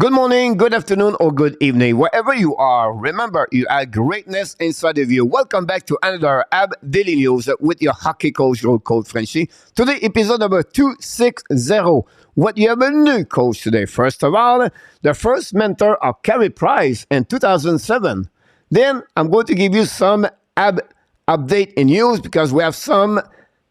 Good morning, good afternoon, or good evening, wherever you are. Remember, you have greatness inside of you. Welcome back to another AB Daily News with your hockey coach, Coach Frenchy. Today, episode number 260. What you have a new coach today. First of all, the first mentor of Carey Price in 2007. Then, I'm going to give you some AB update in news because we have some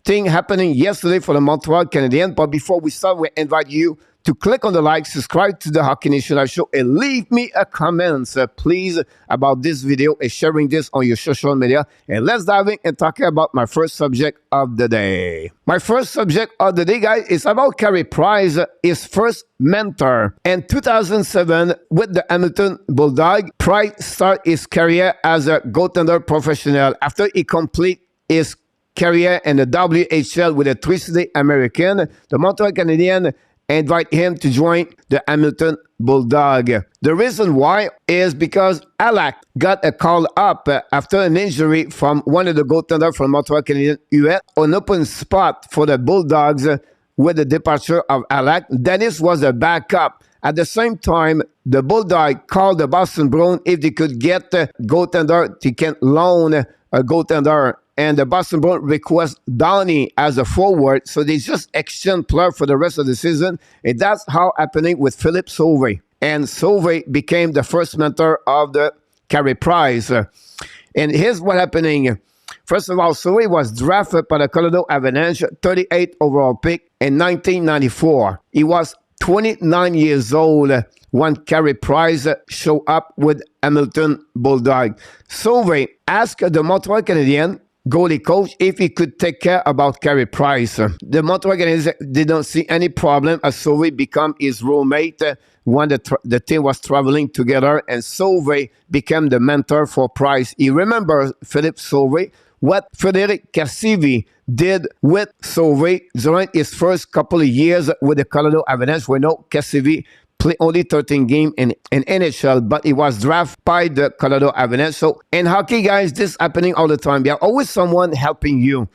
thing happening yesterday for the Montreal Canadiens. But before we start, we invite you to click on the like, subscribe to the Hockey Nation Show, and leave me a comment, please, about this video and sharing this on your social media. And let's dive in and talk about my first subject of the day. My first subject of the day, guys, is about Carey Price, his first mentor. In 2007, with the Hamilton Bulldog, Price started his career as a goaltender professional. After he completed his career in the WHL with the Tri-City American, the Montreal Canadiens invite him to join the Hamilton Bulldog. The reason why is because Alex got a call up after an injury from one of the goaltenders from Montreal Canadiens US, an open spot for the Bulldogs with the departure of Alex. Dennis was a backup. At the same time, the Bulldog called the Boston Bruins if they could get a goaltender, they can loan a goaltender. And the Boston Bruins request DANY as a forward, so they just exchange player for the rest of the season. And that's how happening with Philippe Sauvé. And Sauvé became the first mentor of the Carey Price. And here's what happening. First of all, Sauvé was drafted by the Colorado Avalanche, 38th overall pick in 1994. He was 29 years old when Carey Price showed up with Hamilton Bulldog. Sauvé asked the Montreal Canadiens goalie coach if he could take care about Carey Price. The Montreal Canadiens didn't see any problem as Sauvé became his roommate when the team was traveling together, and Sauvé became the mentor for Price. He remembers Philippe Sauvé, what Frédéric Cassivi did with Sauvé during his first couple of years with the Colorado Avalanche. We know Cassivi played only 13 games in NHL, but he was drafted by the Colorado Avalanche. So in hockey, guys, this is happening all the time. There's always someone helping you.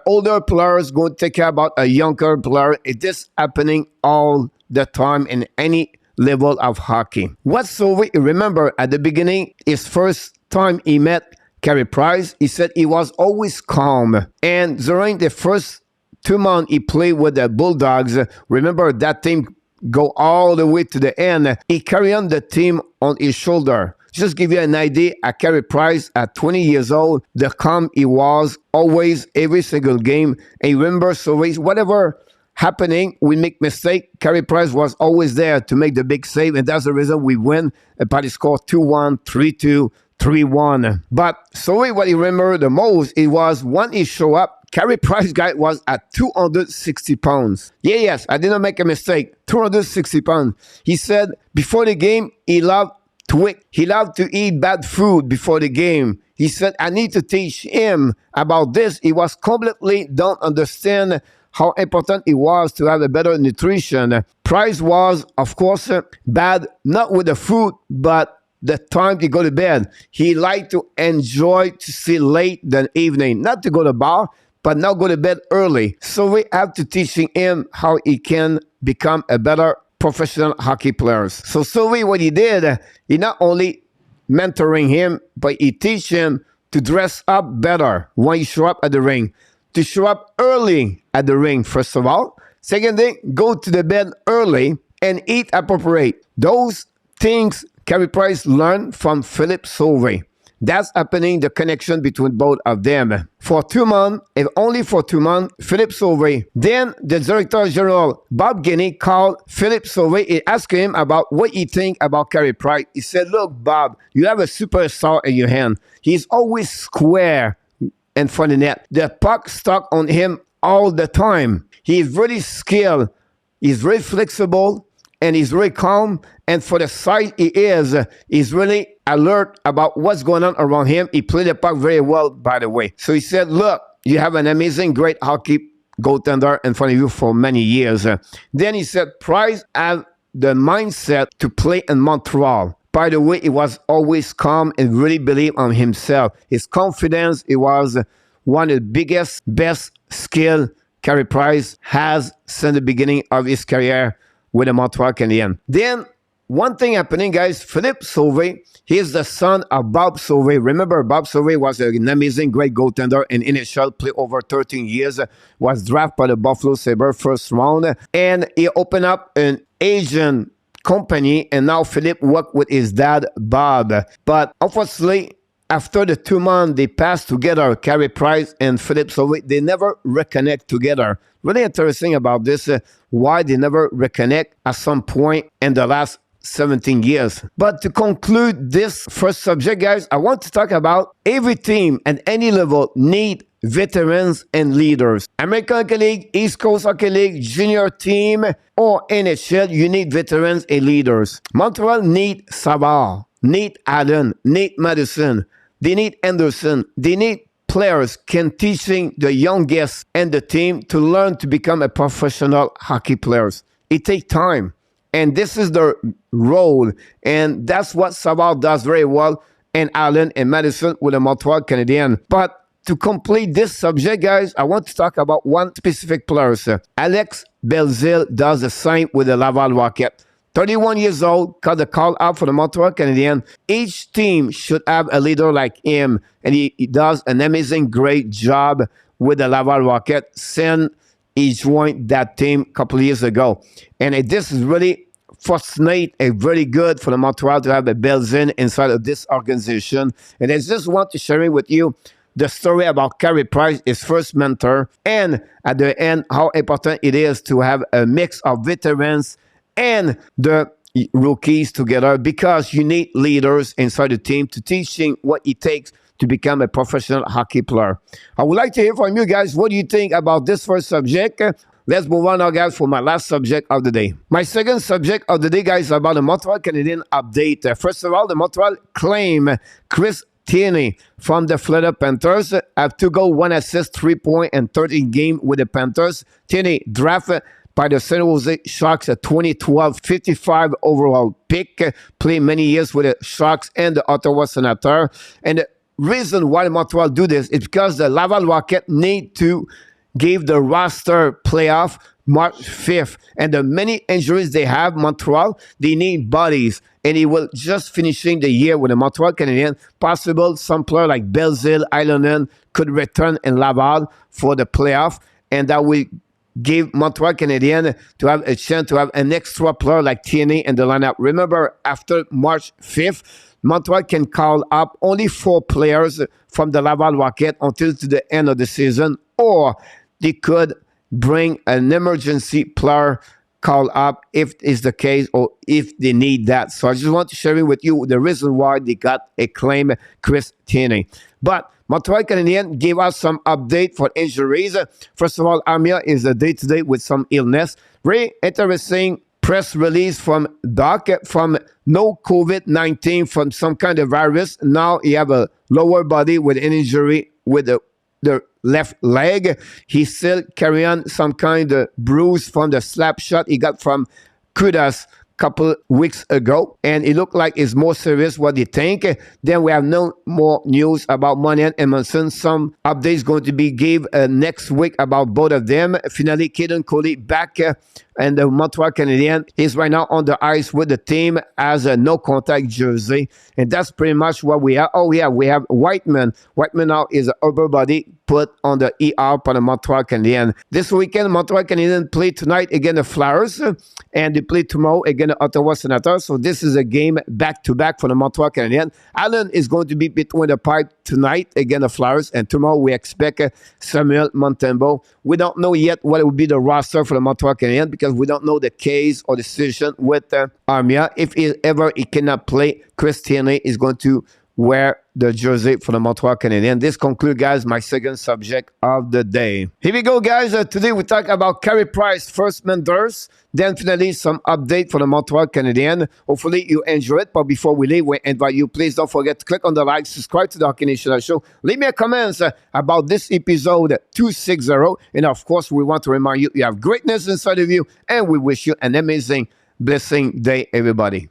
Older players going to take care about a younger player. It is happening all the time in any level of hockey. What Sauvé, remember at the beginning, his first time he met Carey Price, he said he was always calm. And during the first 2 months he played with the Bulldogs, remember that team go all the way to the end. He carried on the team on his shoulder. Just give you an idea, at Carey Price, at 20 years old, the calm he was always, every single game. And remember, so whatever happening, we make mistake, Carey Price was always there to make the big save, and that's the reason we win by the score 2-1, 3-2, 3-1. But so what he remember the most, it was when he showed up, Carey Price guy was at 260 pounds. Yes, I didn't make a mistake. 260 pounds. He said before the game, he loved to eat. He loved to eat bad food before the game. He said, I need to teach him about this. He was completely don't understand how important it was to have a better nutrition. Price was, of course, bad, not with the food, but the time to go to bed. He liked to enjoy to see late the evening, not to go to the bar, but now go to bed early. So we have to teaching him how he can become a better professional hockey player. So what he did, he not only mentoring him, but he teach him to dress up better when you show up at the ring. To show up early at the ring, first of all. Second thing, go to the bed early and eat appropriate. Those things Carey Price learned from Philippe Sauvé. That's happening, the connection between both of them. For 2 months, if only for 2 months, Philippe Sauvé. Then the Director General, Bob Gainey, called Philippe Sauvé and asked him about what he think about Carey Price. He said, look, Bob, you have a superstar in your hand. He's always square in front of the net. The puck stuck on him all the time. He's really skilled. He's very flexible. And he's very calm, and for the size he is, he's really alert about what's going on around him. He played the puck very well, by the way. So he said, look, you have an amazing, great hockey goaltender in front of you for many years. Then he said, Price had the mindset to play in Montreal. By the way, he was always calm and really believed on himself. His confidence, it was one of the biggest, best skill Carey Price has since the beginning of his career with the Montreal Canadiens. Then one thing happening, guys, Philippe Sauvé, he is the son of Bob Sauvé. Remember, Bob Sauvé was an amazing, great goaltender in NHL, played over 13 years, was drafted by the Buffalo Sabres first round, and he opened up an Asian company, and now Philippe worked with his dad, Bob. But unfortunately, after the 2 months they passed together, Carey Price and Philippe Sauvé, they never reconnect together. Really interesting about this, why they never reconnect at some point in the last 17 years. But to conclude this first subject, guys, I want to talk about every team at any level need veterans and leaders. American Hockey League, East Coast Hockey League, junior team, or NHL, you need veterans and leaders. Montreal need Savard, need Allen, need Madison, they need Anderson, they need players can teaching the youngest and the team to learn to become a professional hockey players. It takes time. And this is their role. And that's what Savard does very well. And Allen and Madison with the Montreal Canadiens. But to complete this subject, guys, I want to talk about one specific player. Alex Belzile does the same with the Laval Rocket. 31 years old, got the call out for the Montreal Canadiens. Each team should have a leader like him. And he does an amazing, great job with the Laval Rocket since he joined that team a couple of years ago. And this is really fascinating and very good for the Montreal to have a Belzile inside of this organization. And I just want to share it with you the story about Carey Price, his first mentor, and at the end, how important it is to have a mix of veterans and the rookies together, because you need leaders inside the team to teaching what it takes to become a professional hockey player. I would like to hear from you guys. What do you think about this first subject? Let's move on now, guys, for my last subject of the day. My second subject of the day, guys, is about the Montreal Canadiens update. First of all, the Montreal claim Chris Tierney from the Florida Panthers. Have 2 goals, 1 assist, 3 points, and 13 games with the Panthers. Tierney drafted by the San Jose Sharks, a 2012 55 overall pick. Played many years with the Sharks and the Ottawa Senators. And the reason why Montreal do this is because the Laval Rocket need to give the roster playoff March 5th. And the many injuries they have, Montreal, they need bodies. And he will just finishing the year with the Montreal Canadiens. Possible some player like Belzile, Ilonen could return in Laval for the playoff. And that will give Montreal Canadiens to have a chance to have an extra player like Tierney in the lineup. Remember, after March 5th, Montreal can call up only 4 players from the Laval Rocket until to the end of the season, or they could bring an emergency player call up if it's the case or if they need that. So I just want to share with you the reason why they got a claim Chris Tierney. But Montreal Canadiens gave us some update for injuries. First of all, Armia is a day-to-day with some illness. Very interesting press release from Doc from no COVID-19 from some kind of virus. Now he have a lower body with an injury with the left leg. He still carry on some kind of bruise from the slap shot he got from Kudas couple weeks ago, and it looked like it's more serious what they think. Then we have no more news about Monahan and Munson. Some updates going to be give next week about both of them. Finally, Kaden Coley back and the Montreal Canadiens is right now on the ice with the team as a no contact jersey, and that's pretty much what we have. Oh yeah, we have Whiteman. Whiteman now is an upper body put on the ER for the Montreal Canadiens. This weekend, Montreal Canadiens play tonight against the Flyers, and they play tomorrow against the Ottawa Senators. So this is a game back-to-back for the Montreal Canadiens. Allen is going to be between the pipe tonight against the Flyers, and tomorrow we expect Samuel Montembeault. We don't know yet what will be the roster for the Montreal Canadiens because we don't know the case or the situation with Armia. If he cannot play, Chris Tierney is going to wear the jersey for the Montreal Canadiens. This concludes, guys, my second subject of the day. Here we go, guys. Today we talk about Carey Price, first mentors, then finally some update for the Montreal Canadiens. Hopefully you enjoy it, but before we leave, we invite you, please don't forget to click on the like, subscribe to the Hockey Nation Show, leave me a comment about this episode 260, and of course we want to remind you, you have greatness inside of you, and we wish you an amazing, blessing day, everybody.